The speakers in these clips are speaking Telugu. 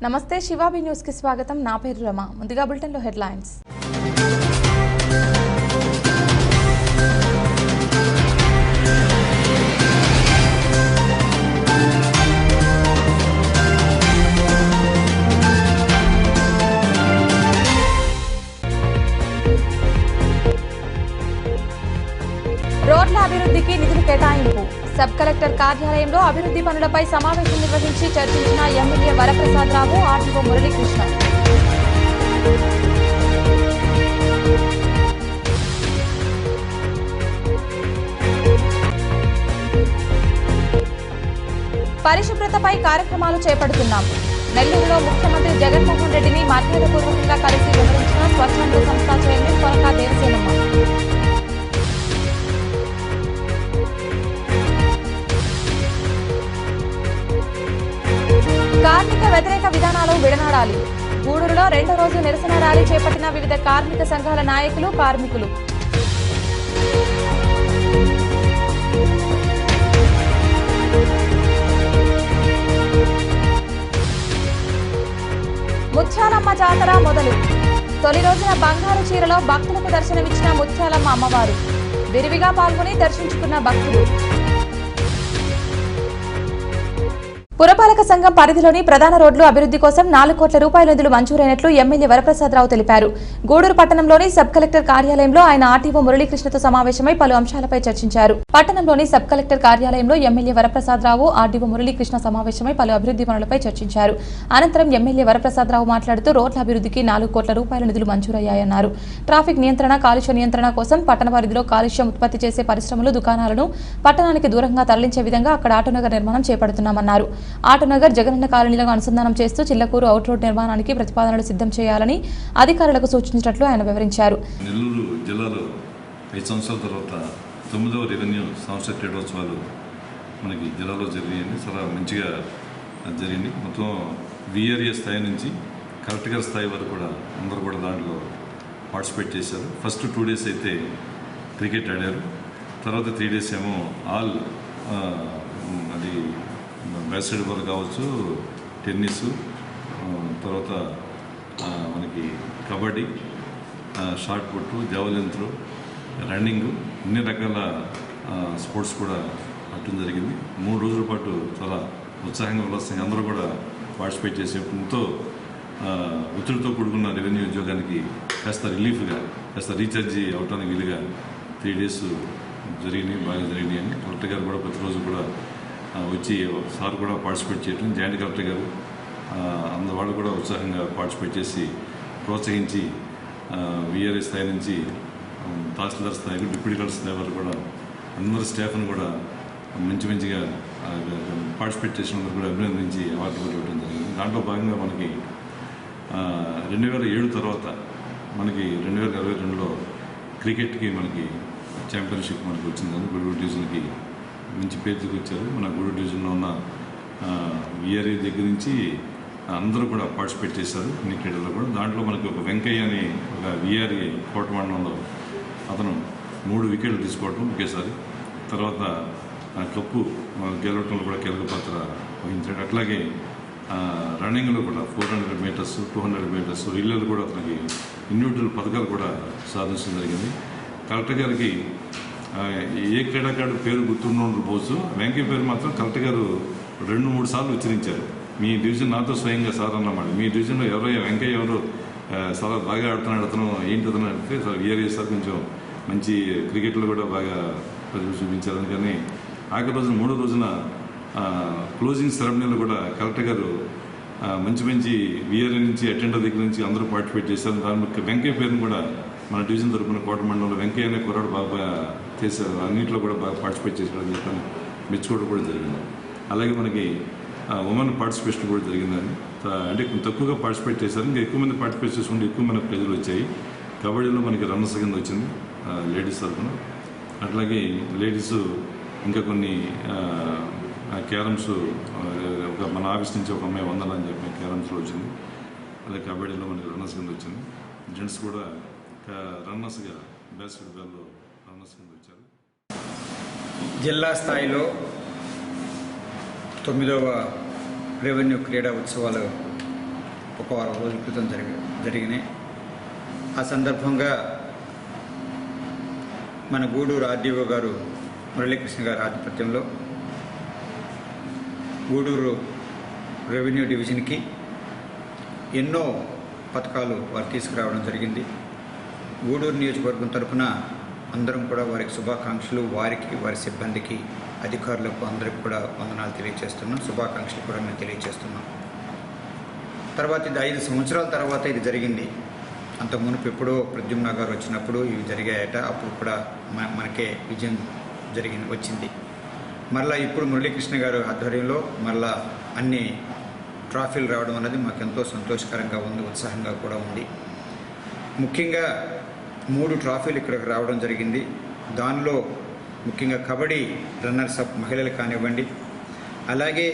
నమస్తే శివాబి న్యూస్ కి స్వాగతం. నా పేరు రమ. ముందుగా బులెటిన్ లో హెడ్లైన్స్. రోడ్ల అభివృద్ధికి నిధులు కేటాయింపు. సబ్ కలెక్టర్ కార్యాలయంలో అభివృద్ధి పనులపై సమావేశం నిర్వహించి చర్చించిన ఎమ్మెల్యే వరప్రసాదరావు, ఆర్డీఓ మురళీకృష్ణ. పరిశుభ్రతపై కార్యక్రమాలు చేపడుతున్నాం. నెల్లూరులో ముఖ్యమంత్రి జగన్మోహన్ రెడ్డిని మర్యాదపూర్వకంగా కలిసి వివరించిన స్వచ్ఛంద సంస్థ చైర్మన్ కొరకా దేవసేనమ్మ. కార్మిక వ్యతిరేక విధానాలు విడనాడాలి. గూడూరులో రెండో రోజు నిరసన ర్యాలీ చేపట్టిన వివిధ కార్మిక సంఘాల నాయకులు, కార్మికులు. ముత్యాలమ్మ జాతర మొదలు. తొలి రోజున బంగారు చీరలో భక్తులకు దర్శనమిచ్చిన ముత్యాలమ్మ అమ్మవారు. విరివిగా పాల్గొని దర్శించుకున్న భక్తులు. పురపాలక సంఘం పరిధిలోని ప్రధాన రోడ్లు అభివృద్ధి కోసం 4 కోట్ల రూపాయల నిధులు మంజూరైనట్లు ఎమ్మెల్యే వరప్రసాదరావు తెలిపారు. గూడూరు పట్టణంలోని సబ్ కలెక్టర్ కార్యాలయంలో ఆయన ఆర్టీఓ మురళీకృష్ణతో సమావేశమై పలు అంశాలపై చర్చించారు. పట్టణంలోని సబ్ కలెక్టర్ కార్యాలయంలో ఎమ్మెల్యే వరప్రసాదరావు, ఆర్టీఓ మురళీకృష్ణ సమావేశమై పలు అభివృద్ధి పనులపై చర్చించారు. అనంతరం ఎమ్మెల్యే వరప్రసాదరావు మాట్లాడుతూ రోడ్ల అభివృద్ధికి 4 కోట్ల రూపాయల నిధులు మంజూరయ్యాయన్నారు. ట్రాఫిక్ నియంత్రణ, కాలుష్య నియంత్రణ కోసం పట్టణ పరిధిలో కాలుష్యం ఉత్పత్తి చేసే పరిశ్రమలు, దుకాణాలను పట్టణానికి దూరంగా తరలించే విధంగా అక్కడ ఆటోనగర్ నిర్మాణం చేపడుతున్నామన్నారు. ఆటోనగర్ జగనన్న కాలనీలను అనుసంధానం చేస్తూ చిల్లకూరు అవుట్ రోడ్ నిర్మాణానికి ప్రతిపాదనలు సిద్ధం చేయాలని అధికారులకు సూచించినట్లు ఆయన వివరించారు. నెల్లూరు జిల్లాలో 5 సంవత్సరాల తర్వాత 9వ రెవెన్యూ సంవత్సర క్రీడోత్సవాలు మనకి జిల్లాలో జరిగాయండి. చాలా మంచిగా జరిగింది. మొత్తం విఆర్ఏ స్థాయి నుంచి కలెక్టర్ స్థాయి వరకు కూడా అందరూ కూడా దాంట్లో పార్టిసిపేట్ చేశారు. ఫస్ట్ 2 days అయితే క్రికెట్ ఆడారు. తర్వాత 3 days ఏమో ఆల్ అది బాస్కెట్బాల్ కావచ్చు, టెన్నిస్, తర్వాత మనకి kabaddi, shot put, javelin throw, running, అన్ని రకాల స్పోర్ట్స్ కూడా ఆడటం జరిగింది. 3 రోజుల పాటు చాలా ఉత్సాహంగా ఉల్లాసంగా అందరూ కూడా పార్టిసిపేట్ చేసే ఎంతో ఒత్తిడితో కూడుకున్న రెవెన్యూ ఉద్యోగానికి కాస్త రిలీఫ్గా, కాస్త రీఛార్జ్ అవటానికి వీలుగా 3 days జరిగినాయి, బాగా జరిగినాయి అని కలెక్టర్ గారు కూడా ప్రతిరోజు కూడా వచ్చి సార్ కూడా పార్టిసిపేట్ చేయడం, జాయింట్ కలెక్టర్ గారు అందరు వాళ్ళు కూడా ఉత్సాహంగా పార్టిసిపేట్ చేసి ప్రోత్సహించి విఆర్ఏ స్థాయి నుంచి తహసీల్దార్ స్థాయికి, డిప్యూటీ కలెక్టర్ స్థాయి వరకు కూడా అందరు స్టాఫ్ను కూడా మంచిగా పార్టిసిపేట్ చేసినందుకు కూడా అభినందించి అవార్డు కూడా ఇవ్వడం జరిగింది. దాంట్లో భాగంగా మనకి 2007 తర్వాత మనకి 2022లో క్రికెట్కి మనకి ఛాంపియన్షిప్ మనకి వచ్చింది. గూడూరు డివిజన్కి మంచి పేరు తీసుకొచ్చారు. మన గూడూరు డివిజన్లో ఉన్న విఆర్ఏ దగ్గర నుంచి అందరూ కూడా పార్టిసిపేట్ చేశారు అన్ని క్రీడల్లో కూడా. దాంట్లో మనకి ఒక వెంకయ్య అని ఒక విఆర్ఏ కోట మండలంలో అతను 3 వికెట్లు తీసుకోవడం ఒకేసారి. తర్వాత కప్పు గెలవటంలో కూడా కీలక పాత్ర వహించాడు. అట్లాగే రన్నింగ్లో కూడా 400 meters, 200 meters రిలేలు కూడా అతనికి ఇండివిజువల్ పథకాలు కూడా సాధించడం జరిగింది. కలెక్టర్ గారికి ఏ క్రీడాకారుడు పేరు గుర్తుండకపోవచ్చు, వెంకయ్య పేరు మాత్రం కలెక్టర్ గారు 2-3 సార్లు ఉచ్చరించారు. మీ డివిజన్ నాతో స్వయంగా సార్ అన్నమాట, మీ డివిజన్లో వెంకయ్య ఎవరు చాలా బాగా ఆడుతున్నాడు, అతను ఏంటి అతను అంటే సార్ విఆర్ఏ సార్ కొంచెం మంచి క్రికెట్లో కూడా బాగా ప్రతిభ చూపించారు. కానీ ఆఖరి రోజున 3వ రోజున క్లోజింగ్ సెరమనీలో కూడా కలెక్టర్ గారు మంచి విఆర్ఏ నుంచి అటెండర్ దగ్గర నుంచి అందరూ పార్టిసిపేట్ చేశారు. దాని వెంకయ్య పేరును కూడా మన డివిజన్ తరపున కోట మండలంలో వెంకయ్య అనే కుర్రాడు బాగా చేశారు, అన్నింటిలో కూడా బాగా పార్టిసిపేట్ చేశాడని చెప్పని మెచ్చుకోవడం కూడా జరిగింది. అలాగే మనకి ఉమెన్ పార్టిసిపేషన్ కూడా జరిగిందని, అంటే తక్కువగా పార్టిసిపేట్ చేశారు. ఇంకా ఎక్కువ మంది పార్టిసిపేట్ చేసుకుంటే ఎక్కువ మంది ప్రజలు వచ్చాయి. కబడ్డీలో మనకి రన్నర్స్ కింద వచ్చింది లేడీస్ తరఫున. అట్లాగే లేడీస్ ఇంకా కొన్ని క్యారమ్స్, మన ఆఫీస్ నుంచి ఒక అమ్మాయి 100 అని చెప్పి క్యారమ్స్లో వచ్చింది. అలాగే కబడ్డీలో మనకి రన్నర్స్ కింద వచ్చింది. జెంట్స్ కూడా రన్నర్స్గా బాస్కెట్బాల్లో రన్నర్స్ కింద వచ్చారు. జిల్లా స్థాయిలో 9వ రెవెన్యూ క్రీడా ఉత్సవాలు ఒక వారం రోజుల క్రితం జరిగినాయి. ఆ సందర్భంగా మన గూడూరు ఆర్డీఓ గారు మురళీకృష్ణ గారి ఆధిపత్యంలో గూడూరు రెవెన్యూ డివిజన్కి ఎన్నో పథకాలు వారు తీసుకురావడం జరిగింది. గూడూరు నియోజకవర్గం తరఫున అందరం కూడా వారికి శుభాకాంక్షలు, వారికి వారి సిబ్బందికి అధికారులకు అందరికి కూడా వందనాలు తెలియజేస్తున్నాం. శుభాకాంక్షలు కూడా మేము తెలియజేస్తున్నాం. తర్వాత ఇది 5 సంవత్సరాల తర్వాత ఇది జరిగింది. అంత మునుపు ఎప్పుడో ప్రద్యుమ్న గారు వచ్చినప్పుడు ఇవి జరిగాయట. అప్పుడు కూడా మనకే విజయం వచ్చింది. మళ్ళీ ఇప్పుడు మురళీకృష్ణ గారు ఆధ్వర్యంలో మళ్ళా అన్ని ట్రాఫీలు రావడం అనేది మాకు ఎంతో సంతోషకరంగా ఉంది, ఉత్సాహంగా కూడా ఉంది. ముఖ్యంగా 3 ట్రాఫీలు ఇక్కడికి రావడం జరిగింది. దానిలో ముఖ్యంగా కబడ్డీ రన్నర్స్ అప్ మహిళలు కానివ్వండి, అలాగే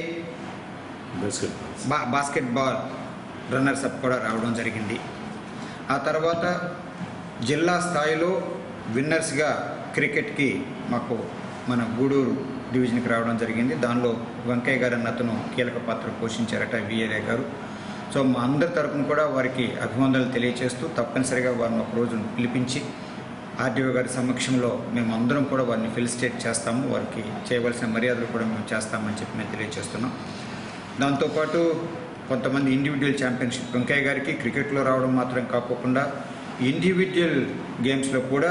బాస్కెట్బాల్ రన్నర్స్ అప్ కూడా రావడం జరిగింది. ఆ తర్వాత జిల్లా స్థాయిలో విన్నర్స్గా క్రికెట్కి మాకు మన గూడూరు డివిజన్కి రావడం జరిగింది. దానిలో వెంకయ్య గారు అన్న అతను కీలక పాత్ర పోషించారట, విఏఏ గారు. సో మా అందరి తరపున కూడా వారికి అభివందనలు తెలియజేస్తూ తప్పనిసరిగా వారిని ఒక రోజు పిలిపించి ఆర్డీఓ గారి సమక్షంలో మేము అందరం కూడా వారిని ఫెలిసిటేట్ చేస్తాము, వారికి చేయవలసిన మర్యాదలు కూడా మేము చేస్తామని చెప్పి మేము తెలియజేస్తున్నాం. దాంతోపాటు కొంతమంది ఇండివిజువల్ ఛాంపియన్షిప్ వెంకయ్య గారికి క్రికెట్లో రావడం మాత్రం కాకుండా ఇండివిజువల్ గేమ్స్లో కూడా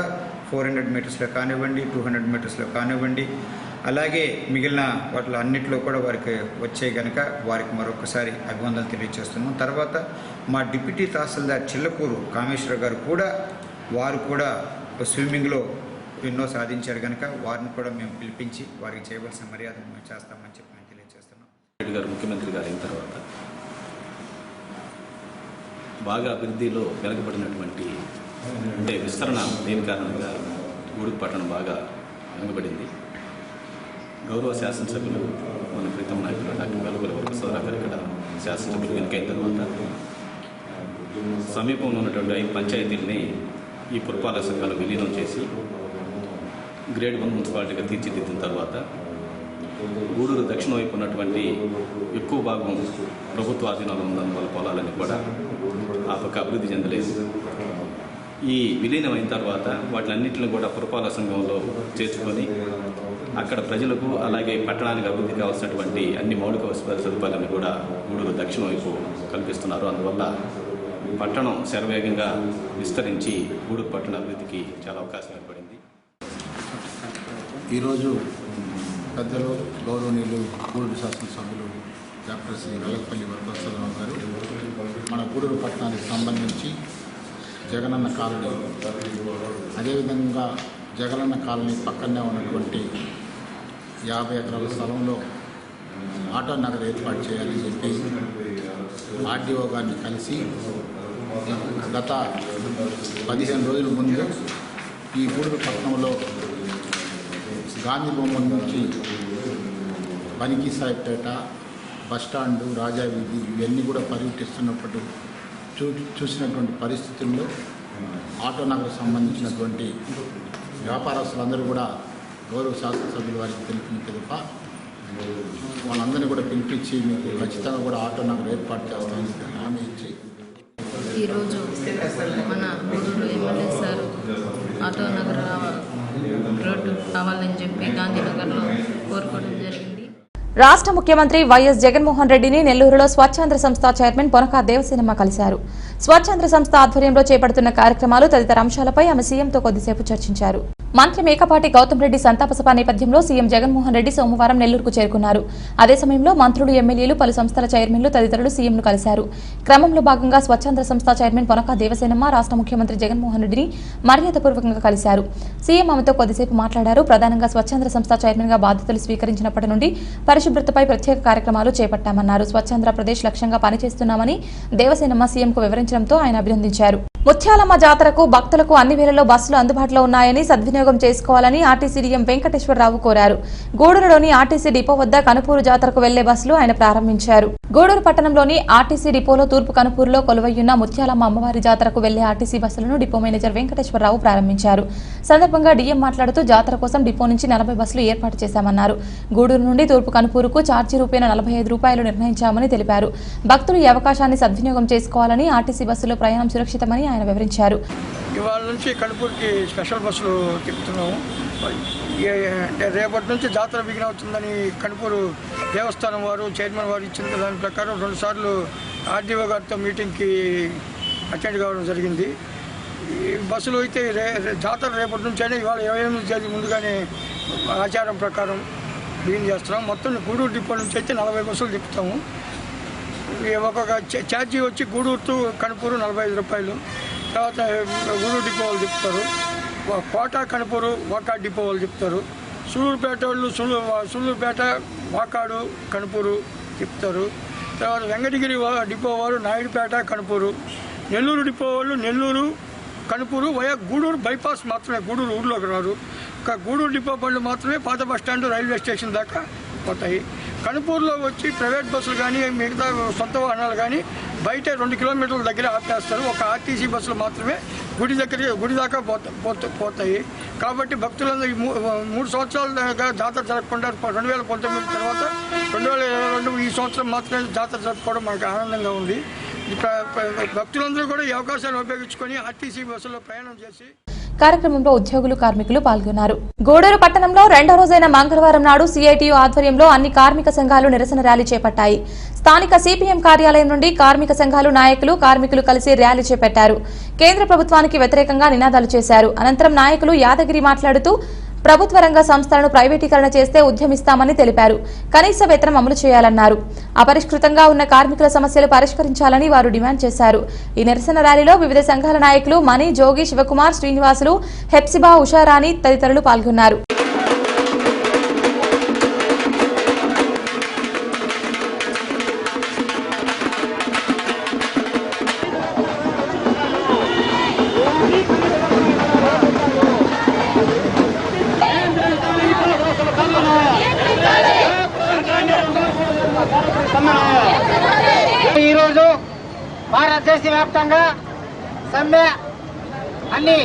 400 మీటర్స్లో కానివ్వండి, 200 మీటర్స్లో కానివ్వండి, అలాగే మిగిలిన వాటిలో అన్నింటిలో కూడా వారికి వచ్చే కనుక వారికి మరొకసారి అభివందనలు తెలియజేస్తున్నాం. తర్వాత మా డిప్యూటీ తహసీల్దార్ చిల్లకూరు కామేశ్వర గారు కూడా వారు కూడా స్విమ్మింగ్లో ఎన్నో సాధించారు కనుక వారిని కూడా మేము పిలిపించి వారికి చేయవలసిన మర్యాదను మేము చేస్తామని చెప్పి మేము తెలియజేస్తున్నాం. రెడ్డి గారు ముఖ్యమంత్రి గారు అయిన తర్వాత బాగా అభివృద్ధిలో వెనకబడినటువంటి అంటే విస్తరణ దేని కారణంగా గూడూరు పట్టణం బాగా వెనకబడింది. గౌరవ శాసనసభ్యులు మన ప్రీతం నాయకులు డాక్టర్ వెలుగుల వరప్రసాదరావు గారు ఇక్కడ శాసనసభ్యులు ఎన్నికైన తర్వాత సమీపంలో ఉన్నటువంటి 5 పంచాయతీలని ఈ పురపాలక సంఘాలు విలీనం చేసి గ్రేడ్ 1 మున్సిపాలిటీగా తీర్చిదిద్దిన తర్వాత గూడూరు దక్షిణ వైపు ఉన్నటువంటి ఎక్కువ భాగం ప్రభుత్వ ఆధీనంలో ఉన్నందువల్ల పొలాలని కూడా ఆ పక్క అభివృద్ధి చెందలేదు. ఈ విలీనం అయిన తర్వాత వాటిలన్నింటిని కూడా పురపాలక సంఘంలో చేర్చుకొని అక్కడ ప్రజలకు అలాగే పట్టణానికి అభివృద్ధి కావాల్సినటువంటి అన్ని మౌలిక సదుపాయాలను కూడా గూడూరు దక్షిణ వైపు కల్పిస్తున్నారు. అందువల్ల పట్టణం శరవేగంగా విస్తరించి గూడూరు పట్టణ అభివృద్ధికి చాలా అవకాశం ఏర్పడింది. ఈరోజు పెద్దలు గౌరవనీయులు గూడూరు శాసనసభ్యులు డాక్టర్ శ్రీ వెల్లపల్లి వరప్రసాదరావు గారు మన గూడూరు పట్టణానికి సంబంధించి జగనన్న కాలనీ, అదేవిధంగా జగనన్న కాలనీ పక్కనే ఉన్నటువంటి 50 ఎకరాల స్థలంలో ఆటో నగర్ ఏర్పాటు చేయాలని చెప్పి ఆర్డీఓ గారిని కలిసి గత 15 రోజుల ముందు ఈ గూడూరు పట్టణంలో గాంధీ బొమ్మ నుంచి బనికి సాయిపేట, బస్టాండు, రాజా వీధి ఇవన్నీ కూడా పర్యటిస్తున్నప్పుడు చూసినటువంటి పరిస్థితుల్లో ఆటో నగర్ సంబంధించినటువంటి వ్యాపారస్తులందరూ కూడా గౌరవ శాసనసభ్యుల వారికి తెలిపిన తప్ప వాళ్ళందరినీ కూడా పిలిపించి మీకు ఖచ్చితంగా కూడా ఆటో నగర్ ఏర్పాటు చేస్తామని హామీ ఇచ్చి ఈరోజు మన Gudur MLA sir Auto Nagar road కావాలని చెప్పి గాంధీనగర్లో కోరుకోవడం జరిగింది. రాష్ట్ర ముఖ్యమంత్రి వైఎస్ జగన్మోహన్ రెడ్డిని నెల్లూరులో స్వచ్ఛాంధ్ర సంస్థ చైర్మన్ పొనక దేవసేనమ్మ కలిశారు. స్వచ్ఛాంధ్ర సంస్థ ఆధ్వర్యంలో చేపడుతున్న కార్యక్రమాలు తదితర అంశాలపై ఆమె సీఎంతో కొద్దిసేపు చర్చించారు. మంత్రి మేకపాటి గౌతమ్ రెడ్డి సంతాప సభ నేపథ్యంలో సీఎం జగన్మోహన్ రెడ్డి సోమవారం నెల్లూరుకు చేరుకున్నారు. అదే సమయంలో మంత్రులు, ఎమ్మెల్యేలు, పలు సంస్థల చైర్మన్లు తదితరులు సీఎంను కలిశారు. క్రమంలో భాగంగా స్వచ్ఛాంధ్ర సంస్థ చైర్మన్ పొనక దేవసేనమ్మ రాష్ట్ర ముఖ్యమంత్రి జగన్మోహన్ రెడ్డిని మర్యాదపూర్వకంగా కలిశారు. సీఎం ఆమెతో కొద్దిసేపు మాట్లాడారు. ప్రధానంగా స్వచ్ఛాంధ్ర సంస్థ చైర్మన్ గా బాధ్యతలు స్వీకరించినప్పటి నుండి పరిశుభ్రతపై ప్రత్యేక కార్యక్రమాలు చేపట్టామన్నారు. స్వచ్ఛాంధ్ర ప్రదేశ్ లక్ష్యంగా పనిచేస్తున్నామని దేవసేనమ్మ సీఎంకు వివరించడంతో ఆయన అభినందించారు. ముత్యాలమ్మ జాతరకు భక్తులకు అన్ని వేళల్లో బస్సులు అందుబాటులో ఉన్నాయని సద్వినియోగం చేసుకోవాలని ఆర్టీసీ డీఎం వెంకటేశ్వరరావు కోరారు. గూడూరులోని ఆర్టీసీ డిపో వద్ద కనుపూరు జాతరకు వెళ్లే బస్సులు ఆయన ప్రారంభించారు. గూడూరు పట్టణంలోని ఆర్టీసీ డిపోలో తూర్పు కనుపూరులో కొలువయ్యున్న ముత్యాలమ్మ అమ్మవారి జాతరకు వెళ్లే ఆర్టీసీ బస్సులను డిపో మేనేజర్ వెంకటేశ్వరరావు ప్రారంభించారు. సందర్భంగా డీఎం మాట్లాడుతూ జాతర కోసం డిపో నుంచి 40 బస్సులు ఏర్పాటు చేశామన్నారు. గూడూరు నుండి తూర్పు కనుపూరుకు ఛార్జీ రూపాయన 45 రూపాయలు నిర్ణయించామని తెలిపారు. భక్తులు ఈ అవకాశాన్ని సద్వినియోగం చేసుకోవాలని, ఆర్టీసీ బస్సులో ప్రయాణం సురక్షితమని ఆయన వివరించారు. ఇవాళ నుంచి కనుపూరుకి స్పెషల్ బస్సులు తిప్పుతున్నాము. రేపటి నుంచి జాతర బిగిన అవుతుందని కనుపూరు దేవస్థానం వారు చైర్మన్ వారు ఇచ్చిన దాని ప్రకారం 2 సార్లు ఆర్డీఓ గారితో మీటింగ్కి అటెండ్ కావడం జరిగింది. ఈ బస్సులు అయితే జాతర రేపటి నుంచి అయినా ఇవాళ 28 తేదీ ముందుగానే ఆచారం ప్రకారం బిగిన్ చేస్తున్నాం. మొత్తం గూడూరు డిపో నుంచి అయితే 40 బస్సులు తిప్పుతాము. ఒక్కొక్క ఛార్జీ వచ్చి గూడూరు టు కనుపూరు 45 రూపాయలు. తర్వాత గూడూరు డిపో వాళ్ళు తిప్పుతారు. కోట కనుపూరు వాకాడు డిపో వాళ్ళు తిప్పుతారు. సూళ్ళూరుపేట వాళ్ళు సూళ్ళూరుపేట వాకాడు కనుపూరు తిప్పుతారు. తర్వాత వెంకటగిరి డిపో వారు నాయుడుపేట కనుపూరు. నెల్లూరు డిపో వాళ్ళు నెల్లూరు కనుపూరు వయా గూడూరు బైపాస్ మాత్రమే, గూడూరు ఊర్లోకి రారు. గూడూరు డిపో బండ్లు మాత్రమే పాత బస్టాండ్ రైల్వే స్టేషన్ దాకా పోతాయి. కనుపూరులో వచ్చి ప్రైవేట్ బస్సులు కానీ మిగతా సొంత వాహనాలు కానీ బయట 2 కిలోమీటర్ల దగ్గర ఆపేస్తారు. ఒక ఆర్టీసీ బస్సులు మాత్రమే గుడి దాకా పోతాయి. కాబట్టి భక్తులందరూ 3 సంవత్సరాల జాతర జరగకుండా 2019 తర్వాత 2022 ఈ సంవత్సరం మాత్రమే జాతర జరుపుకోవడం మనకు ఆనందంగా ఉంది. భక్తులందరూ కూడా ఈ అవకాశాన్ని ఉపయోగించుకొని ఆర్టీసీ బస్సులో ప్రయాణం చేసి కార్యక్రమంలో ఉద్యోగులు, కార్మికులు పాల్గొన్నారు. గూడూరు పట్టణంలో 2వ రోజైన మంగళవారం నాడు సిఐటియు ఆధ్వర్యంలో అన్ని కార్మిక సంఘాలు నిరసన ర్యాలీ చేపట్టాయి. స్థానిక సిపిఎం కార్యాలయం నుండి కార్మిక సంఘాలు నాయకులు, కార్మికులు కలిసి ర్యాలీ చేపట్టారు. కేంద్ర ప్రభుత్వానికి వ్యతిరేకంగా నినాదాలు చేశారు. అనంతరం నాయకులు యాదగిరి మాట్లాడుతూ ప్రభుత్వ రంగ సంస్థలను ప్రైవేటీకరణ చేస్తే ఉద్యమిస్తామని తెలిపారు. కనీస వేతనం అమలు చేయాలన్నారు. అపరిష్కృతంగా ఉన్న కార్మికుల సమస్యలు పరిష్కరించాలని వారు డిమాండ్ చేశారు. ఈ నిరసన ర్యాలీలో వివిధ సంఘాల నాయకులు మణి, జోగి, శివకుమార్, శ్రీనివాసులు, హెప్సిబా, ఉషారాణి తదితరులు పాల్గొన్నారు. ఈరోజు భారతదేశ వ్యాప్తంగా సమ్మె అన్ని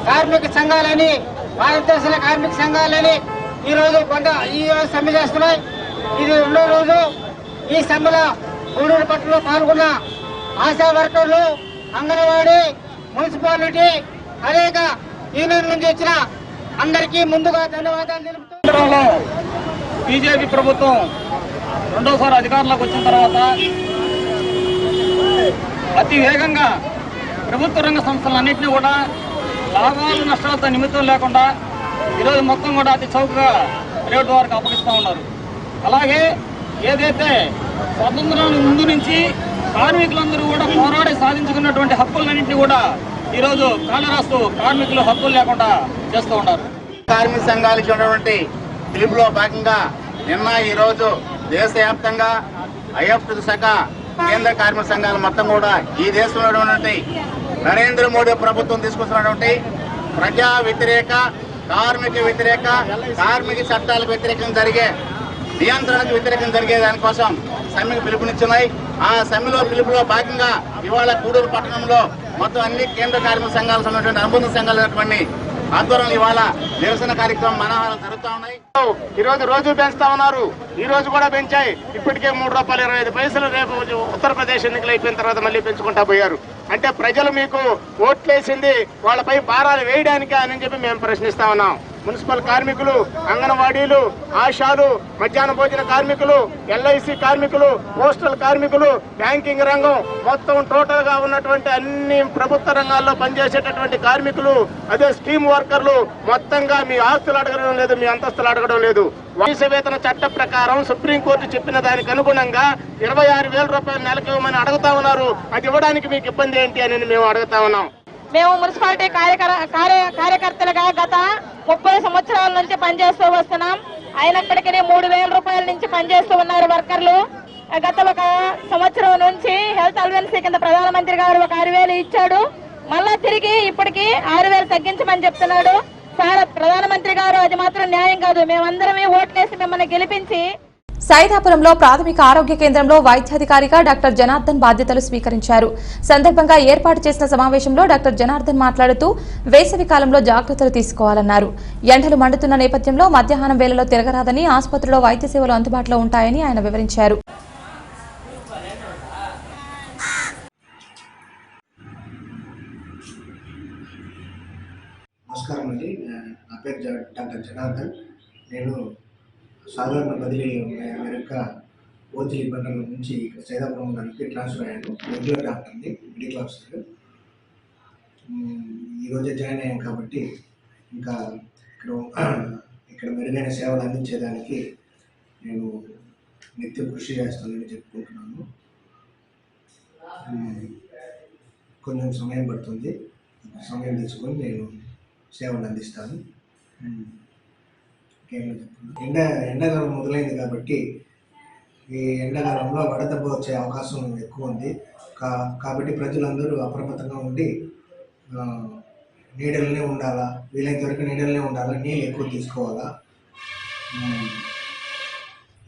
కార్మిక సంఘాలని, భారతదేశ కార్మిక సంఘాలని ఈరోజు సమ్మె చేస్తున్నాయి. ఇది 2వ రోజు. ఈ సమ్మెలో గూడూరు పట్టణంలో పాల్గొన్న ఆశా వర్కర్లు, అంగన్వాడీ, మున్సిపాలిటీ, అనేక యూనియన్ నుంచి వచ్చిన అందరికీ ముందుగా ధన్యవాదాలు తెలుపుతున్నాం. బీజేపీ ప్రభుత్వం 2వసారి అధికారంలోకి వచ్చిన తర్వాత అతి వేగంగా ప్రభుత్వ రంగ సంస్థలన్నింటినీ కూడా లాభాలు నష్టాలతో నిమిత్తం లేకుండా ఈరోజు మొత్తం కూడా అతి చౌకగా ప్రైవేట్ వారికి అప్పగిస్తూ ఉన్నారు. అలాగే ఏదైతే స్వాతంత్రానికి ముందు నుంచి కార్మికులందరూ కూడా పోరాడి సాధించుకున్నటువంటి హక్కులన్నింటినీ కూడా ఈరోజు కాలరాస్తూ కార్మికులు హక్కులు లేకుండా చేస్తూ ఉన్నారు. కార్మిక సంఘాలకి ఉన్నటువంటి పిలుపులో భాగంగా నిన్న ఈరోజు దేశవ్యాప్తంగా ఐఎఫ్టి శాఖ కేంద్ర కార్మిక సంఘాలు మొత్తం కూడా ఈ దేశంలో ఉన్నటువంటి నరేంద్ర మోడీ ప్రభుత్వం తీసుకొస్తున్నటువంటి ప్రజా వ్యతిరేక, కార్మిక వ్యతిరేక, కార్మిక చట్టాలకు వ్యతిరేకంగా జరిగే నియంత్రణకు వ్యతిరేకంగా జరిగే దానికోసం సమ్మెకు పిలుపునిచ్చున్నాయి. ఆ సమ్మెలో పిలుపులో భాగంగా ఇవాళ గూడూరు పట్టణంలో మొత్తం అన్ని కేంద్ర కార్మిక సంఘాలకు సంబంధించిన అనుబంధ సంఘాలు ఆధ్వర్యంలో ఇవాళ నిరసన కార్యక్రమం మనహాలు జరుగుతూ ఉన్నాయి. ఈరోజు రోజు పెంచుతా ఉన్నారు. ఈ రోజు కూడా పెంచాయి. ఇప్పటికే ₹3.25 రేపు ఉత్తరప్రదేశ్ ఎన్నికలు అయిపోయిన తర్వాత మళ్ళీ పెంచుకుంటా పోయారు. అంటే ప్రజలు మీకు ఓట్లేసింది వాళ్ళపై భారాలు వేయడానికి అని చెప్పి మేము ప్రశ్నిస్తా ఉన్నాం. మున్సిపల్ కార్మికులు, అంగన్వాడీలు, ఆశాలు, మధ్యాహ్న భోజన కార్మికులు, ఎల్ఐసి కార్మికులు, పోస్టల్ కార్మికులు, బ్యాంకింగ్ రంగం మొత్తం టోటల్ గా ఉన్నటువంటి అన్ని ప్రభుత్వ రంగాల్లో పనిచేసేటటువంటి కార్మికులు, అదే స్కీమ్ వర్కర్లు మొత్తంగా మీ ఆస్తులు అడగడం లేదు, మీ అంతస్తులు అడగడం లేదు. కనీస వేతన చట్ట ప్రకారం సుప్రీంకోర్టు చెప్పిన దానికి అనుగుణంగా 26,000 రూపాయలు నెలకు ఇవ్వమని అడుగుతా ఉన్నారు. అది ఇవ్వడానికి మీకు ఇబ్బంది ఏంటి అని మేము అడుగుతా ఉన్నాం. మేము మున్సిపాలిటీ కార్యకర్తలుగా గత 30 సంవత్సరాల నుంచి పనిచేస్తూ వస్తున్నాం. అయినప్పటికీ 3,000 రూపాయల నుంచి పనిచేస్తూ ఉన్నారు వర్కర్లు. గత 1 సంవత్సరం నుంచి హెల్త్ అలవెన్స్ కింద ప్రధానమంత్రి గారు 6,000 ఇచ్చాడు. మళ్ళా తిరిగి ఇప్పటికి 6,000 తగ్గించమని చెప్తున్నాడు. సార్, ప్రధానమంత్రి గారు అది మాత్రం న్యాయం కాదు. మేమందరమే ఓట్లేసి మిమ్మల్ని గెలిపించి సైదాపురంలో ప్రాథమిక ఆరోగ్య కేంద్రంలో వైద్యాధికారిగా డాక్టర్ జనార్దన్ బాధ్యతలు స్వీకరించారు. సందర్భంగా ఏర్పాటు చేసిన సమావేశంలో డాక్టర్ జనార్దన్ మాట్లాడుతూ వేసవి కాలంలో జాగ్రత్తలు తీసుకోవాలన్నారు. ఎండలు మండుతున్న నేపథ్యంలో మధ్యాహ్నం వేళలో తిరగరాదని, ఆసుపత్రిలో వైద్య సేవలు అందుబాటులో ఉంటాయని ఆయన వివరించారు. నమస్కారం అండి. నా పేరు డాక్టర్ జనార్దన్. నేను సాధారణ బదిలీ మేరకు ఓజిలి మండలం నుంచి సైదాపురం గారికి ట్రాన్స్ఫర్ అయ్యాను. రెగ్యులర్ డాక్టర్ని, మెడికల్ ఆఫీసర్. ఈరోజే జాయిన్ అయ్యాను కాబట్టి ఇంకా ఇక్కడ మెరుగైన సేవలు అందించేదానికి నేను నిత్యం కృషి చేస్తానని చెప్పుకుంటున్నాను. కొంచెం సమయం పడుతుంది. సమయం తీసుకొని నేను సేవలు అందిస్తాను. ఎండాకాలం మొదలైంది కాబట్టి ఈ ఎండాకాలంలో వడదెబ్బ వచ్చే అవకాశం ఎక్కువ ఉంది. కాబట్టి ప్రజలందరూ అప్రమత్తంగా ఉండి నీడలనే ఉండాలా, వీలైనంత వరకు నీడలనే ఉండాలా, నీళ్ళు ఎక్కువ తీసుకోవాలా.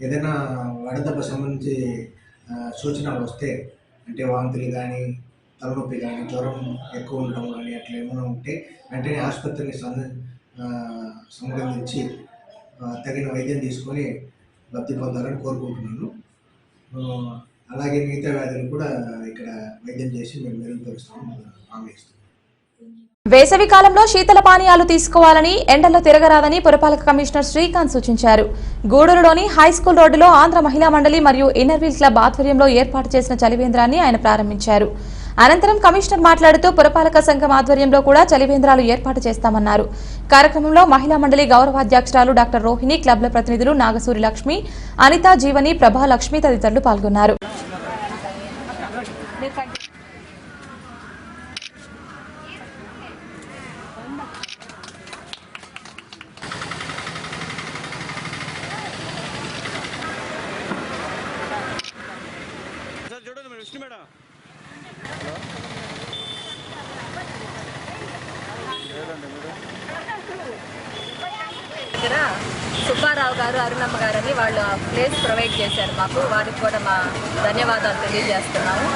ఏదైనా వడదెబ్బ సంబంధించి సూచనలు వస్తే, అంటే వాంతులు కానీ, తలనొప్పి కానీ, జ్వరం ఎక్కువ ఉండడం కానీ అట్లా ఏమైనా ఉంటే వెంటనే ఆసుపత్రిని సంప్రదించి తగిన వైద్యం తీసుకొని లబ్ధి పొందాలని కోరుకుంటున్నాను. అలాగే మిగతా వ్యాధులు కూడా ఇక్కడ వైద్యం చేసి మేము మెరుగుపరుస్తాము హామీ ఇస్తున్నాం. వేసవి కాలంలో శీతల పానీయాలు తీసుకోవాలని, ఎండల్లో తిరగరాదని పురపాలక కమిషనర్ శ్రీకాంత్ సూచించారు. గూడూరులోని హైస్కూల్ రోడ్డులో ఆంధ్ర మహిళా మండలి మరియు ఇన్నర్వీల్ క్లబ్ ఆధ్వర్యంలో ఏర్పాటు చేసిన చలివేంద్రాన్ని ఆయన ప్రారంభించారు. అనంతరం కమిషనర్ మాట్లాడుతూ పురపాలక సంఘం ఆధ్వర్యంలో కూడా చలివేంద్రాలు ఏర్పాటు చేస్తామన్నారు. కార్యక్రమంలో మహిళా మండలి గౌరవాధ్యక్షురాలు డాక్టర్ రోహిణి, క్లబ్ల ప్రతినిధులు నాగసూరి లక్ష్మి, అనిత, జీవని, ప్రభా లక్ష్మి తదితరులు పాల్గొన్నారు. దగ్గర సుబ్బారావు గారు, అరుణమ్మ గారు అని వాళ్ళు ప్లేస్ ప్రొవైడ్ చేశారు మాకు. వారికి కూడా మా ధన్యవాదాలు తెలియజేస్తున్నాము.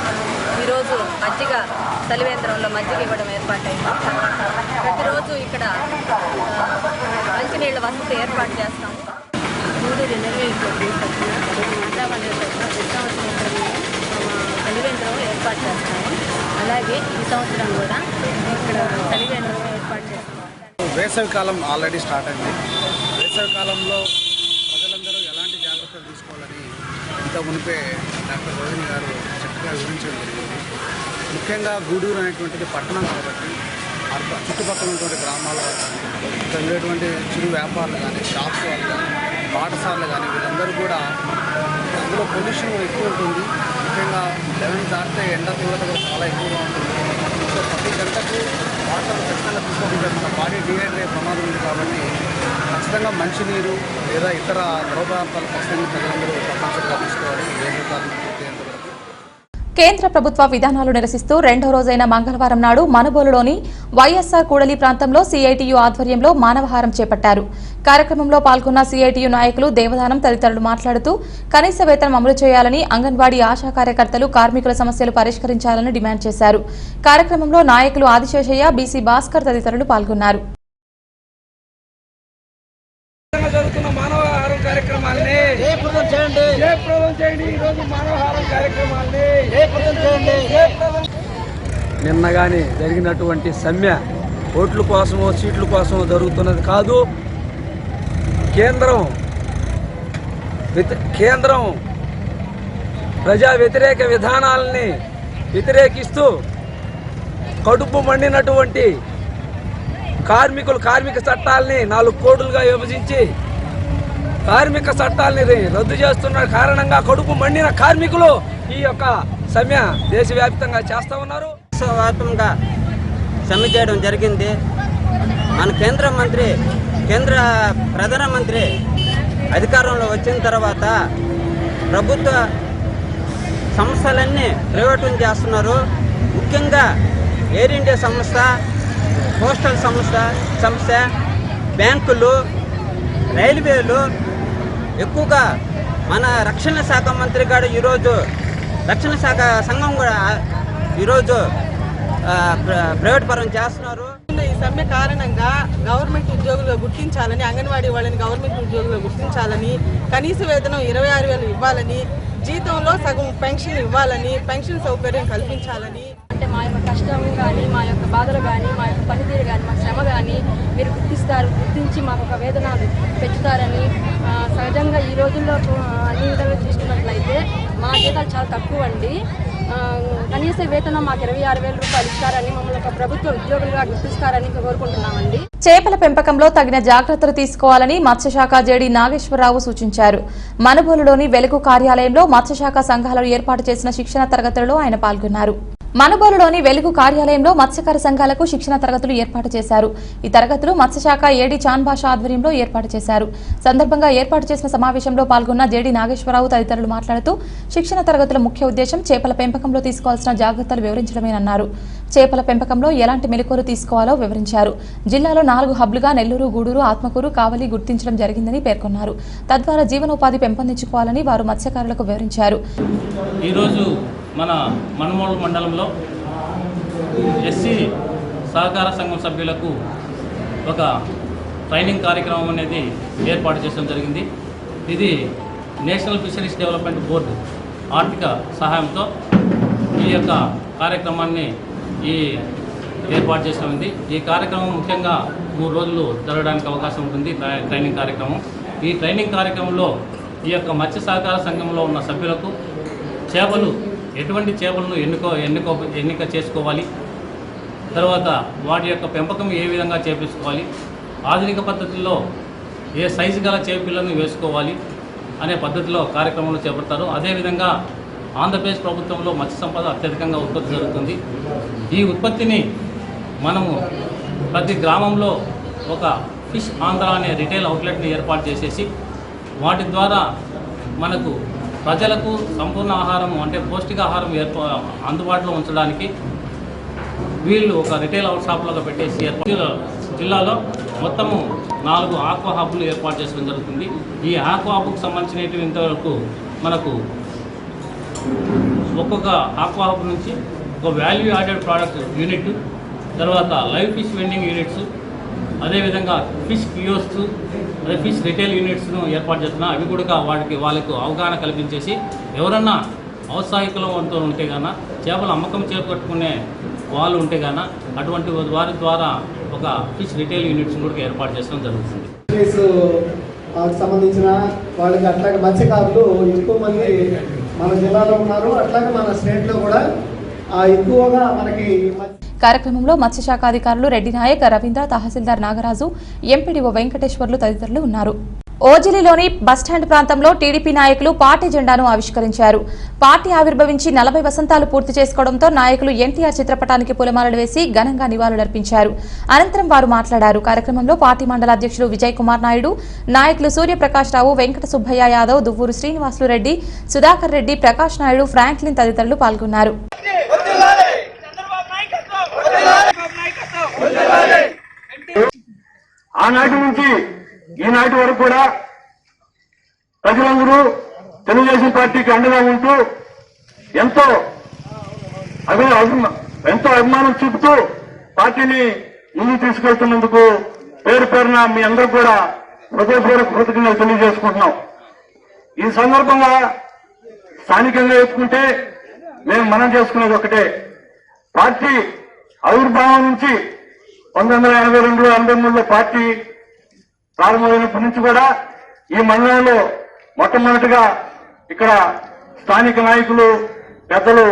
ఈరోజు మజ్జిగ చలివేంద్రంలో మజ్జిగ ఇవ్వడం ఏర్పాటైంది. ప్రతిరోజు ఇక్కడ మంచినీళ్ళ వసతి ఏర్పాటు చేస్తాము. చలివేంద్రం ఏర్పాటు చేస్తాము. అలాగే ఈ సంవత్సరం కూడా ఇక్కడ చలివేంద్రం ఏర్పాటు చేస్తాము. వేసవి కాలం ఆల్రెడీ స్టార్ట్ అయింది. వేసవి కాలంలో ప్రజలందరూ ఎలాంటి జాగ్రత్తలు తీసుకోవాలని ఇంత మునిపే డాక్టర్ రోహిణి గారు చక్కగా వివరించడం జరిగింది. ముఖ్యంగా గూడూరు అనేటువంటిది పట్టణం కాబట్టి చుట్టుపక్కల ఉన్నటువంటి గ్రామాల ఇక్కడ ఉండేటువంటి చిరు వ్యాపారులు కానీ, షాప్స్ వాళ్ళు కానీ, పాఠశాలలు కానీ వీళ్ళందరూ కూడా అందులో పొల్యూషన్ ఎక్కువ ఉంటుంది. ముఖ్యంగా 11 దాటితే ఎండ తీవ్రత కూడా చాలా ఎక్కువగా ఉంటుంది. సో ప్రతి గంటకు వాటర్ ఖచ్చితంగా తీసుకోవడం బాడీ డిహైడ్రేట్ అయ్యే ప్రమాదం ఉంది. కాబట్టి ఖచ్చితంగా మంచినీరు లేదా ఇతర ద్రవ పదార్థాలు ఖచ్చితంగా ప్రజలందరూ తప్పనిసరిగా తీసుకోవాలి. కేంద్ర ప్రభుత్వ విధానాలు నిరసిస్తూ రెండో రోజైన మంగళవారం నాడు మనుబోలులోని వైఎస్ఆర్ కూడలి ప్రాంతంలో సిఐటియు ఆధ్వర్యంలో మానవహారం చేపట్టారు. కార్యక్రమంలో పాల్గొన్న సిఐటియు నాయకులు దేవదానం తదితరులు మాట్లాడుతూ కనీస వేతనం అమలు చేయాలని, అంగన్వాడీ ఆశా కార్యకర్తలు కార్మికుల సమస్యలు పరిష్కరించాలని డిమాండ్ చేశారు. కార్యక్రమంలో నాయకులు ఆదిశేషయ్య, బీసీ భాస్కర్ తదితరులు పాల్గొన్నారు. జరుగుతున్న మానవహారం కార్యక్రమాల్ని జయప్రదం చేయండి. ఈరోజు మానవహారం కార్యక్రమాల్ని జయప్రదం చేయండి. నిన్న కానీ జరిగినటువంటి సమ్మె ఓట్ల కోసమో సీట్ల కోసమో జరుగుతున్నది కాదు. కేంద్రం ప్రజా వ్యతిరేక విధానాలని వ్యతిరేకిస్తూ కడుపు మండినటువంటి కార్మిక చట్టాలని 4 కోడులుగా విభజించి కార్మిక చట్టాలని రద్దు చేస్తున్న కారణంగా కడుపు మండిన కార్మికులు ఈ యొక్క సమ్మె దేశవ్యాప్తంగా చేస్తూ ఉన్నారు. వ్యాప్తంగా సమ్మె చేయడం జరిగింది. మన కేంద్ర ప్రధానమంత్రి అధికారంలో వచ్చిన తర్వాత ప్రభుత్వ సంస్థలన్నీ ప్రైవేటం చేస్తున్నారు. ముఖ్యంగా ఎయిర్ ఇండియా సంస్థ, పోస్టల్ సంస్థ, బ్యాంకులు, రైల్వేలు ఎక్కువగా మన రక్షణ శాఖ మంత్రి గారు ఈరోజు రక్షణ శాఖ సంఘం కూడా ఈరోజు ప్రైవేట్ పరం చేస్తున్నారు. ఈ సమ్మె కారణంగా గవర్నమెంట్ ఉద్యోగులుగా గుర్తించాలని, అంగన్వాడీ వాళ్ళని గవర్నమెంట్ ఉద్యోగులుగా గుర్తించాలని, కనీస వేతనం 26,000 ఇవ్వాలని, జీతంలో సగం పెన్షన్ ఇవ్వాలని, పెన్షన్ సౌకర్యం కల్పించాలని. అంటే మా యొక్క కష్టం కానీ, మా యొక్క బాధలు కానీ, మా యొక్క పనితీరు కానీ, మా శ్రమ కానీ మీరు గుర్తించి మాకు ఒక వేతనాలు పెంచుతారని. సహజంగా ఈ రోజుల్లో అన్ని విధాలుగా చూసుకున్నట్లయితే మా జీతాలు చాలా తక్కువ అండి. కనీస వేతనం మాకు 26,000 రూపాయలు ఇస్తారని, మమ్మల్ని ఒక ప్రభుత్వ ఉద్యోగులుగా గుర్తిస్తారని కోరుకుంటున్నామండి. చేపల పెంపకంలో తగిన జాగ్రత్తలు తీసుకోవాలని మత్స్యశాఖ జేడీ నాగేశ్వరరావు సూచించారు. మనుబోలులోని వెలుగు కార్యాలయంలో మత్స్యశాఖ సంఘాలను ఏర్పాటు చేసిన శిక్షణ తరగతులలో ఆయన పాల్గొన్నారు. మనుబోలులోని వెలుగు కార్యాలయంలో మత్స్యకార సంఘాలకు శిక్షణ తరగతులు ఏర్పాటు చేశారు. ఈ తరగతులు మత్స్యశాఖ ఏడీ చాన్ భాషా ఆధ్వర్యంలో ఏర్పాటు చేశారు. సందర్భంగా ఏర్పాటు చేసిన సమావేశంలో పాల్గొన్న జేడీ నాగేశ్వరరావు తదితరులు మాట్లాడుతూ శిక్షణ తరగతుల ముఖ్య ఉద్దేశం చేపల పెంపకంలో తీసుకోవాల్సిన జాగ్రత్తలు వివరించడమేనన్నారు. చేపల పెంపకంలో ఎలాంటి మెలకువలు తీసుకోవాలో వివరించారు. జిల్లాలో 4 హబ్లుగా నెల్లూరు, గూడూరు, ఆత్మకూరు, కావలి గుర్తించడం జరిగిందని పేర్కొన్నారు. తద్వారా జీవనోపాధి పెంపొందించుకోవాలని వారు మత్స్యకారులకు వివరించారు. మన మనుమోలు మండలంలో ఎస్సీ సహకార సంఘం సభ్యులకు ఒక ట్రైనింగ్ కార్యక్రమం అనేది ఏర్పాటు చేయడం జరిగింది. ఇది నేషనల్ ఫిషరీస్ డెవలప్మెంట్ బోర్డు ఆర్థిక సహాయంతో ఈ యొక్క కార్యక్రమాన్ని ఏర్పాటు చేసినది. ఈ కార్యక్రమం ముఖ్యంగా 3 రోజులు జరగడానికి అవకాశం ఉంటుంది. ట్రైనింగ్ కార్యక్రమం. ఈ ట్రైనింగ్ కార్యక్రమంలో ఈ యొక్క మత్స్య సహకార సంఘంలో ఉన్న సభ్యులకు ఎటువంటి చేపలను ఎన్నిక చేసుకోవాలి, తర్వాత వాటి యొక్క పెంపకం ఏ విధంగా చేపించుకోవాలి, ఆధునిక పద్ధతుల్లో ఏ సైజు గల చేపలను వేసుకోవాలి అనే పద్ధతిలో కార్యక్రమాలు చేపడతారు. అదేవిధంగా ఆంధ్రప్రదేశ్ ప్రభుత్వంలో మత్స్య సంపద అత్యధికంగా ఉత్పత్తి జరుగుతుంది. ఈ ఉత్పత్తిని మనము ప్రతి గ్రామంలో ఒక ఫిష్ ఆంధ్ర అనే రిటైల్ అవుట్లెట్ని ఏర్పాటు చేసేసి వాటి ద్వారా మనకు ప్రజలకు సంపూర్ణ ఆహారం అంటే పౌష్టికాహారం అందుబాటులో ఉంచడానికి వీళ్ళు ఒక రిటైల్ అవుట్ షాప్లుగా పెట్టేసి జిల్లాలో మొత్తము 4 ఆక్వా హబ్లు ఏర్పాటు చేయడం జరుగుతుంది. ఈ ఆక్వా హబ్కు సంబంధించినవి ఇంతవరకు మనకు ఒక్కొక్క ఆక్వా హబ్ నుంచి ఒక వాల్యూ యాడెడ్ ప్రోడక్ట్ యూనిట్, తర్వాత లైవ్ ఫిష్ వెండింగ్ యూనిట్స్, అదేవిధంగా ఫిష్ కియోస్క్స్, అదే ఫిష్ రిటైల్ యూనిట్స్ను ఏర్పాటు చేస్తున్నా. అవి కూడా వాళ్ళకు అవగాహన కల్పించేసి ఎవరన్నా ఔత్సాహికులతో ఉంటే గాన చేపల అమ్మకం చేపట్టుకునే వాళ్ళు ఉంటే గాన అటువంటి వారి ద్వారా ఒక ఫిష్ రిటైల్ యూనిట్స్ కూడా ఏర్పాటు చేయడం జరుగుతుంది. సంబంధించిన వాళ్ళకి అట్లాగే మత్స్యకారులు ఎక్కువ మంది మన జిల్లాలో ఉన్నారు. అట్లాగే మన స్టేట్లో కూడా ఎక్కువగా మనకి కార్యక్రమంలో మత్స్యశాఖ అధికారులు రెడ్డి నాయక్, రవీంద్ర, తహసీల్దార్ నాగరాజు, ఎంపీడీఓ వెంకటేశ్వర్లు తదితరులు ఉన్నారు. ఓజిలిలోని బస్టాండ్ ప్రాంతంలో టీడీపీ నాయకులు పార్టీ జెండాను ఆవిష్కరించారు. పార్టీ ఆవిర్భవించి 40 వసంతాలు పూర్తి చేసుకోవడంతో నాయకులు ఎన్టీఆర్ చిత్రపటానికి పూలమాలలు వేసి ఘనంగా నివాళులర్పించారు. అనంతరం వారు మాట్లాడారు. కార్యక్రమంలో పార్టీ మండల అధ్యక్షులు విజయ్ కుమార్ నాయుడు, నాయకులు సూర్యప్రకాష్ రావు, వెంకట సుబ్బయ్య యాదవ్, దువ్వూరు శ్రీనివాసులు రెడ్డి, సుధాకర్ రెడ్డి, ప్రకాష్ నాయుడు, ఫ్రాంక్లిన్ తదితరులు పాల్గొన్నారు. ఆనాటి నుంచి ఈనాటి వరకు కూడా ప్రజలందరూ తెలుగుదేశం పార్టీకి అండగా ఉంటూ ఎంతో అభిమానం చూపుతూ పార్టీని ముందుకు తీసుకెళ్తున్నందుకు పేరు పేరున మీ అందరూ కూడా హృదయపూర్వక కృతజ్ఞతలు తెలియజేసుకుంటున్నాం. ఈ సందర్భంగా స్థానికంగా ఎత్తుకుంటే మేము మనం చేసుకునేది ఒకటే, పార్టీ ఆవిర్భావం నుంచి 1982-83లో పార్టీ ప్రారంభమైనప్పటి నుంచి కూడా ఈ మండలంలో మొట్టమొదటిగా ఇక్కడ స్థానిక నాయకులు పెద్దలు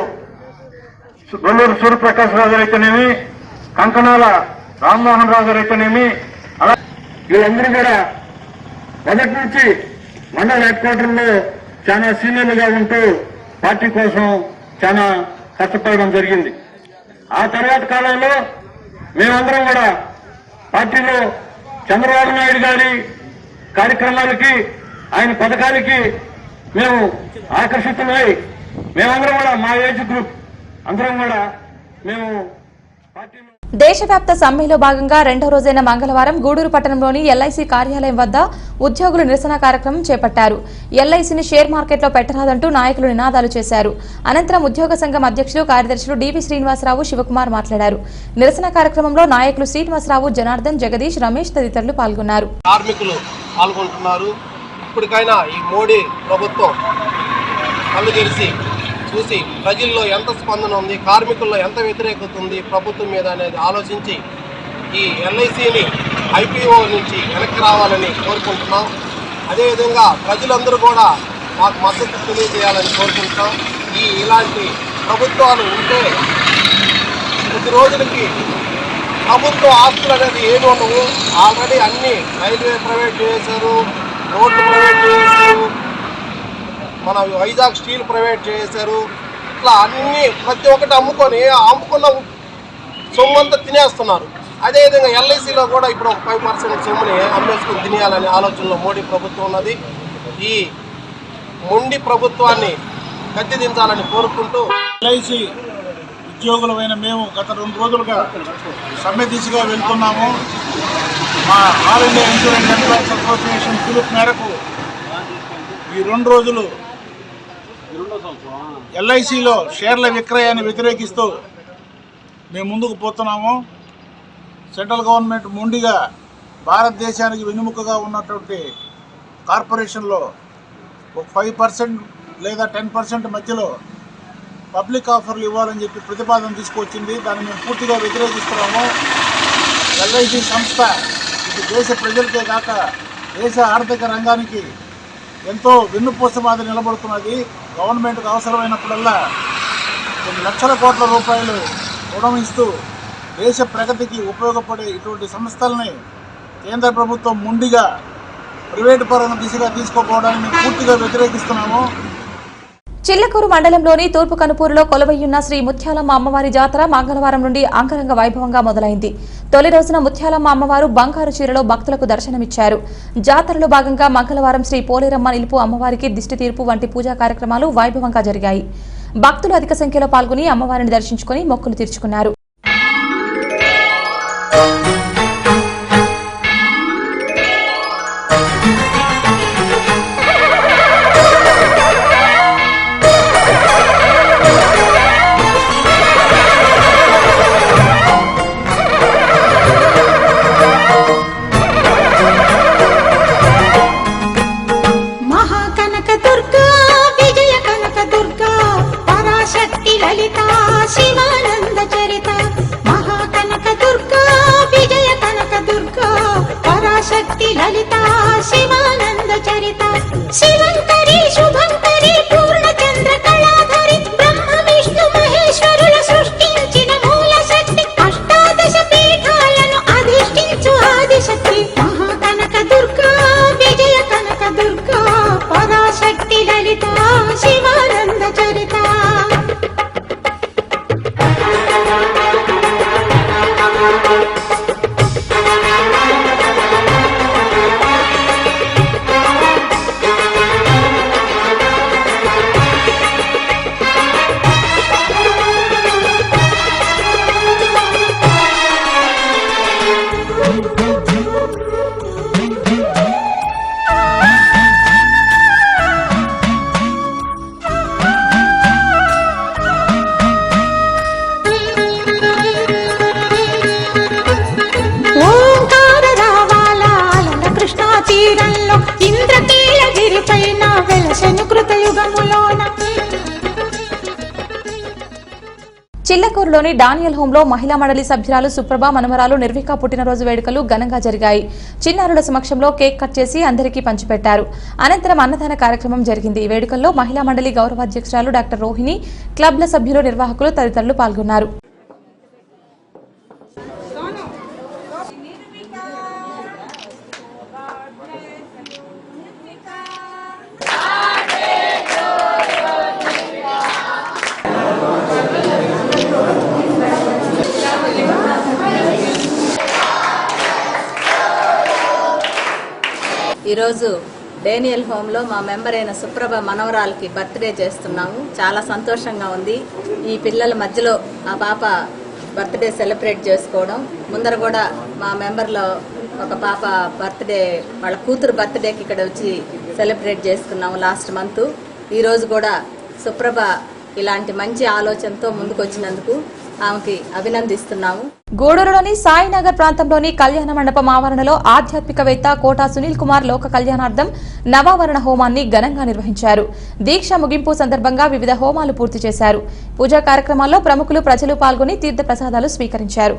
గొల్లూరు సూర్యప్రకాష్ రావు గారు అయితేనేమి, కంకణాల రామ్మోహన్ రావు గారు అయితేనేమి, అలా వీళ్ళందరూ కూడా మొదటి నుంచి మండల హెడ్ క్వార్టర్లో చాలా సీనియర్లుగా ఉంటూ పార్టీ కోసం చాలా కష్టపడడం జరిగింది. ఆ తర్వాత కాలంలో మేమందరం కూడా పార్టీలో చంద్రబాబు నాయుడు గారి కార్యక్రమాలకి, ఆయన పథకాలకి మేము ఆకర్షితులై మేమందరం కూడా మా ఏజ్ గ్రూప్ అందరం కూడా మేము దేశవ్యాప్త సమ్మెలో భాగంగా రెండో రోజైన మంగళవారం గూడూరు పట్టణంలోని ఎల్ఐసి కార్యాలయం వద్ద ఉద్యోగులు నిరసన కార్యక్రమం చేపట్టారు. ఎల్ఐసిని షేర్ మార్కెట్లో పెట్టరాదంటూ నాయకులు నినాదాలు చేశారు. అనంతరం ఉద్యోగ సంఘం అధ్యక్షులు కార్యదర్శులు డివి శ్రీనివాసరావు, శివకుమార్ మాట్లాడారు. నిరసన కార్యక్రమంలో నాయకులు శ్రీనివాసరావు, జనార్దన్, జగదీష్, రమేష్ తదితరులు పాల్గొన్నారు. కార్మికులు పాల్గొంటున్నారు. ఇప్పటికైనా ఈ మోడీ ప్రభుత్వం కళ్ళు తెరిచి చూసి ప్రజల్లో ఎంత స్పందన ఉంది, కార్మికుల్లో ఎంత వ్యతిరేకత ఉంది ప్రభుత్వం మీద అనేది ఆలోచించి ఈ ఎల్ఐసిని ఐపీఓ నుంచి వెనక్కి రావాలని కోరుకుంటున్నాం. అదేవిధంగా ప్రజలందరూ కూడా మాకు మద్దతు తెలియజేయాలని కోరుకుంటున్నాం. ఇలాంటి ప్రభుత్వాలు ఉంటే కొద్ది రోజులకి ప్రభుత్వ ఆస్తులు అనేది ఏమి ఉండవు. ఆల్రెడీ అన్ని రైల్వే ప్రైవేట్ చేశారు, రోడ్లు ప్రైవేట్ చేశారు, మన వైజాగ్ స్టీల్ ప్రైవేట్ చేశారు. ఇట్లా అన్నీ ప్రతి ఒక్కటి అమ్ముకున్న సొమ్మంతా తినేస్తున్నారు. అదేవిధంగా ఎల్ఐసిలో కూడా ఇప్పుడు 5% సొమ్ముని అమ్మేసుకుని తినేయాలనే ఆలోచనలో మోడీ ప్రభుత్వం ఉన్నది. ఈ మొండి ప్రభుత్వాన్ని గద్దెదించాలని కోరుకుంటూ ఎల్ఐసి ఉద్యోగులమైన మేము గత 2 రోజులుగా సమ్మె దిశగా వెళ్తున్నాము. మా all India insurance employees association పిలుపు మేరకు ఈ 2 రోజులు ఎల్ఐసిలో షేర్ల విక్రయాన్ని వ్యతిరేకిస్తూ మేము ముందుకు పోతున్నాము. సెంట్రల్ గవర్నమెంట్ మొండిగా భారతదేశానికి వెన్నుముకగా ఉన్నటువంటి కార్పొరేషన్లో ఒక 5% లేదా 10% మధ్యలో పబ్లిక్ ఆఫర్లు ఇవ్వాలని చెప్పి ప్రతిపాదన తీసుకొచ్చింది. దాన్ని మేము పూర్తిగా వ్యతిరేకిస్తున్నాము. ఎల్ఐసి సంస్థ ఇది దేశ ప్రజలకే కాక దేశ ఆర్థిక రంగానికి ఎంతో వెన్నుపూస మాదిరి నిలబడుతున్నది. గవర్నమెంట్కి అవసరమైనప్పుడల్లా కొన్ని లక్షల కోట్ల రూపాయలు రుణం ఇస్తూ దేశ ప్రగతికి ఉపయోగపడే ఇటువంటి సంస్థల్ని కేంద్ర ప్రభుత్వం ముండిగా ప్రైవేటు పరంగా దిశగా తీసుకోపోవడాన్ని మేము పూర్తిగా వ్యతిరేకిస్తున్నాము. చిల్లకూరు మండలంలోని తూర్పు కనుపూరులో కొలువయ్యున్న శ్రీ ముత్యాలమ్మ అమ్మవారి జాతర మంగళవారం నుండి అంగరంగ వైభవంగా మొదలైంది. తొలి రోజున ముత్యాలమ్మ అమ్మవారు బంగారు చీరలో భక్తులకు దర్శనమిచ్చారు. జాతరలో భాగంగా మంగళవారం శ్రీ పోలేరమ్మ నిలుపు అమ్మవారికి దిష్టి తీర్పు వంటి పూజా కార్యక్రమాలు వైభవంగా జరిగాయి. భక్తులు అధిక సంఖ్యలో పాల్గొని అమ్మవారిని దర్శించుకుని మొక్కులు తీర్చుకున్నారు. చిల్లకూరులోని డానియల్ హోంలో మహిళా మండలి సభ్యురాలు సుప్రభ మనమరాలు నిర్విక పుట్టినరోజు వేడుకలు ఘనంగా జరిగాయి. చిన్నారుల సమక్షంలో కేక్ కట్ చేసి అందరికీ పంచిపెట్టారు. అనంతరం అన్నదాన కార్యక్రమం జరిగింది. ఈ వేడుకల్లో మహిళా మండలి గౌరవాధ్యక్షురాలు డాక్టర్ రోహిణి, క్లబ్ల సభ్యులు, నిర్వాహకులు తదితరులు పాల్గొన్నారు. ఈరోజు డేనియల్ హోమ్లో మా మెంబర్ అయిన సుప్రభ మనవరాలకి బర్త్డే చేస్తున్నాము. చాలా సంతోషంగా ఉంది. ఈ పిల్లల మధ్యలో ఆ పాప బర్త్డే సెలబ్రేట్ చేసుకోవడం. ముందర కూడా మా మెంబర్లో ఒక పాప బర్త్డే, వాళ్ళ కూతురు బర్త్డేకి ఇక్కడ వచ్చి సెలబ్రేట్ చేసుకున్నాము లాస్ట్ మంత్. ఈరోజు కూడా సుప్రభ ఇలాంటి మంచి ఆలోచనతో ముందుకు వచ్చినందుకు ఆమెకి అభినందిస్తున్నాము. గూడూరులోని సాయినగర్ ప్రాంతంలోని కళ్యాణ మండపం ఆవరణలో ఆధ్యాత్మికవేత్త కోటా సునీల్ కుమార్ లోక కళ్యాణార్థం నవావరణ హోమాన్ని ఘనంగా నిర్వహించారు. దీక్ష ముగింపు సందర్భంగా వివిధ హోమాలు పూర్తి చేశారు. పూజా కార్యక్రమాల్లో ప్రముఖులు, ప్రజలు పాల్గొని తీర్థ ప్రసాదాలు స్వీకరించారు.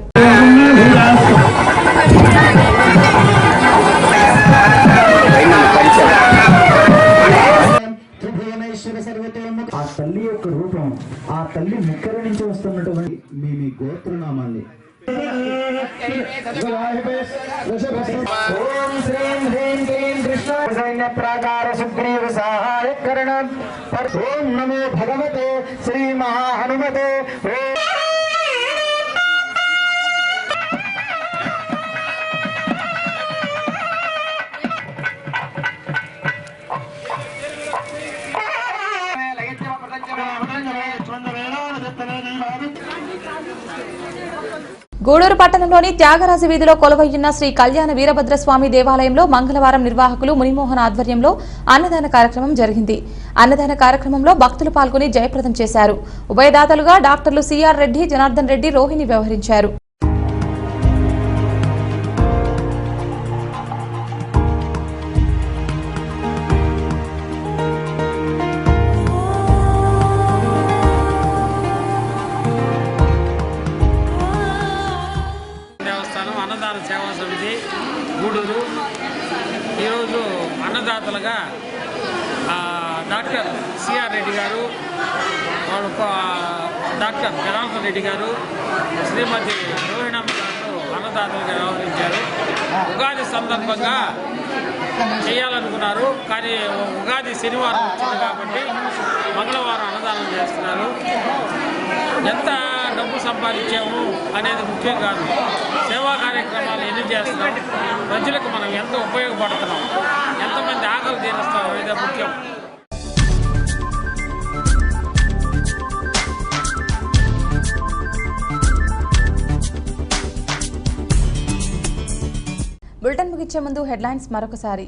ఆ తల్లి యొక్క రూపం, ఆ తల్లి ముక్కర నుంచి వస్తున్నటువంటి మీ గోత్రనామాన్ని ఓం నమో భగవతే శ్రీ మహాహనుమతే. గూడూరు పట్టణంలోని త్యాగరాజు వీధిలో కొలువయ్యున్న శ్రీ కళ్యాణ వీరభద్రస్వామి దేవాలయంలో మంగళవారం నిర్వాహకులు మునిమోహన్ ఆధ్వర్యంలో అన్నదాన కార్యక్రమం జరిగింది. అన్నదాన కార్యక్రమంలో భక్తులు పాల్గొని జయప్రదం చేశారు. ఉభయదాతలుగా డాక్టర్లు సిఆర్ రెడ్డి, జనార్దన్ రెడ్డి, రోహిణి వ్యవహరించారు. అన్నదాన సేవా సమితి గూడూరు ఈరోజు అన్నదాతలుగా డాక్టర్ సిఆర్ రెడ్డి గారు, డాక్టర్ జనార్దన్ రెడ్డి గారు, శ్రీమతి రోహిణమ్మ గారు అన్నదాతలుగా వ్యవహరించారు. ఉగాది సందర్భంగా చేయాలనుకున్నారు, కానీ ఉగాది శనివారం వచ్చింది కాబట్టి మంగళవారం అన్నదానం చేస్తున్నారు. ఎంత డబ్బు సంపాదించాము అనేది ముఖ్యం కాదు, సేవా కార్యక్రమాలు ఎన్ని చేస్తున్నాం, ప్రజలకు మనం ఎంత ఉపయోగపడుతున్నాం, ఎంతమంది ఆకలి తీరుస్తాం ఇదే ముఖ్యం. బులెటిన్ ముగించే ముందు హెడ్లైన్స్ మరొకసారి.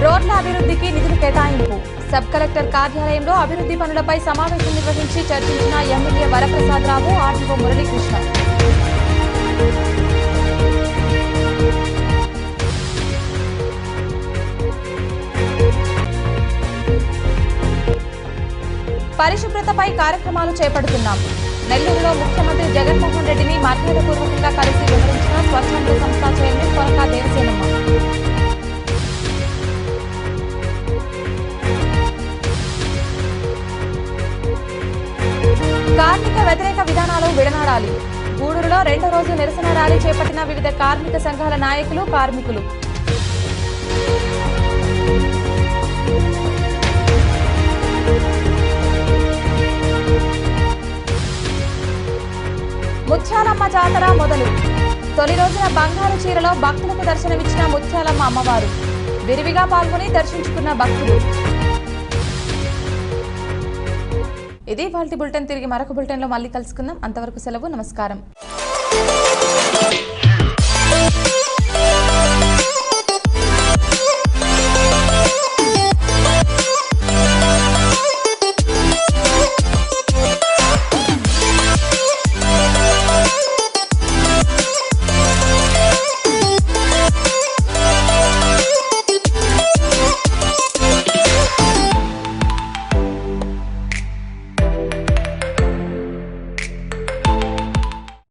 రోడ్ల అభివృద్ధికి నిధులు కేటాయింపు. సబ్ కలెక్టర్ కార్యాలయంలో అభివృద్ధి పనులపై సమావేశం నిర్వహించి చర్చించిన ఎమ్మెల్యే వరప్రసాదరావు, ఆర్డీఓ మురళీకృష్ణ. పరిశుభ్రతపై కార్యక్రమాలు చేపడుతున్నాం. నెల్లూరులో ముఖ్యమంత్రి జగన్మోహన్ రెడ్డిని మర్యాదపూర్వకంగా కలిసి వివరించిన స్వచ్ఛంద సంస్థ చైర్మన్ కొనకా దేవసేనమ్మ. కార్మిక వ్యతిరేక విధానాలు విడనాడాలి. గూడూరులో 2వ రోజు నిరసన ర్యాలీ చేపట్టిన వివిధ కార్మిక సంఘాల నాయకులు, కార్మికులు. ముత్యాలమ్మ జాతర మొదలు. తొలి రోజున బంగారు చీరలో భక్తులకు దర్శనమిచ్చిన ముత్యాలమ్మ అమ్మవారు. విరివిగా పాల్గొని దర్శించుకున్న భక్తులు. ఇది వాల్టి బులెటిన్. తిరిగి మరొక బులెటిన్లో మళ్ళీ కలుసుకుందాం. అంతవరకు సెలవు. నమస్కారం.